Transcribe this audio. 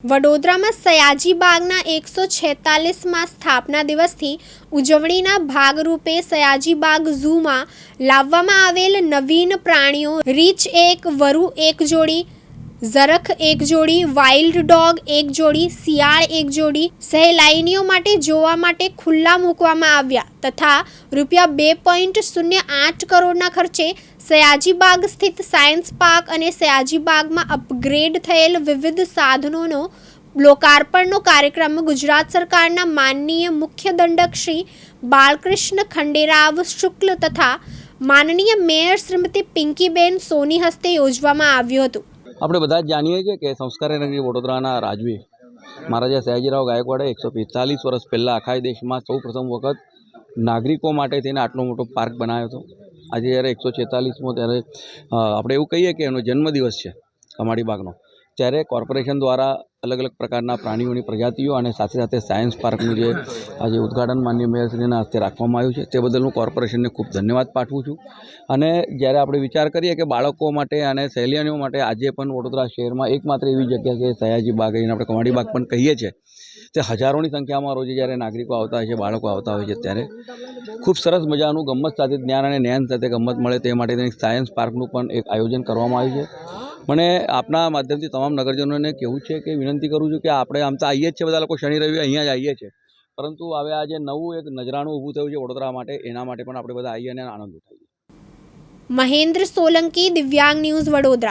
વડોદરામાં સયાજીબાગના 146મા સ્થાપના દિવસથી ઉજવણીના ભાગરૂપે સયાજીબાગ ઝૂમાં લાવવામાં આવેલ નવીન પ્રાણીઓ રીંછ એક, વરુ એક જોડી, ઝરખ એક જોડી, વાઇલ્ડ ડોગ એક જોડી, શિયાળ એક જોડી સહેલાઈઓ માટે જોવા માટે ખુલ્લા મૂકવામાં આવ્યા તથા ₹2.08 કરોડના ખર્ચે સયાજીબાગ સ્થિત સાયન્સ પાર્ક અને સયાજીબાગમાં અપગ્રેડ થયેલ વિવિધ સાધનોનો લોકાર્પણનો કાર્યક્રમ ગુજરાત સરકારના માનનીય મુખ્ય દંડક શ્રી બાલકૃષ્ણ ખંડેરાવ શુક્લ તથા માનનીય મેયર શ્રીમતી પિંકીબેન સોની હસ્તે યોજવામાં આવ્યું હતું। આપણે બધા જ જાણીએ છીએ કે સંસ્કારી નગરી વડોદરાના રાજવી મહારાજા સયાજીરાવ ગાયકવાડે 145 વર્ષ પહેલાં આખા દેશમાં સૌ પ્રથમ વખત નાગરિકો માટે થઈને આટલો મોટો પાર્ક બનાવ્યો હતો। આજે જ્યારે 146મો ત્યારે આપણે એવું કહીએ કે એનો જન્મદિવસ છે કમાડીબાગનો, ત્યારે કોર્પોરેશન દ્વારા અલગ અલગ પ્રકારના પ્રાણીઓની પ્રજાતિઓ અને સાથે સાથે સાયન્સ પાર્કનું જે આજે ઉદ્ઘાટન માનનીય મેયરશ્રીના હસ્તે રાખવામાં આવ્યું છે તે બદલ હું કોર્પોરેશનને ખૂબ ધન્યવાદ પાઠવું છું। અને જ્યારે આપણે વિચાર કરીએ કે બાળકો માટે અને સહેલીઓ માટે આજે પણ વડોદરા શહેરમાં એકમાત્ર એવી જગ્યા કે સયાજીબાગ, એને આપણે કમાડીબાગ પણ કહીએ છીએ, તે હજારોની સંખ્યામાં રોજે જ્યારે નાગરિકો આવતા હોય છે, બાળકો આવતા હોય છે, ત્યારે ખૂબ સરસ મજાનું ગમ્મત સાથે જ્ઞાન અને જ્ઞાન સાથે ગમ્મત મળે તે માટે સાયન્સ પાર્કનું પણ એક આયોજન કરવામાં આવ્યું છે। મને આપના માધ્યમથી તમામ નગરજનોને કહેવું છે કે વિનંતી કરું છું કે આપણે આમ તો આવીએ જ છે, બધા લોકો શનિ રવિ અહીંયા જ આવીએ છીએ, પરંતુ હવે આજે નવું એક નજરાણું ઊભું થયું છે વડોદરા માટે, એના માટે પણ આપણે બધા આવીએ અને આનંદ ઉઠાવીએ। મહેન્દ્ર સોલંકી, દિવ્યાંગ ન્યૂઝ, વડોદરા।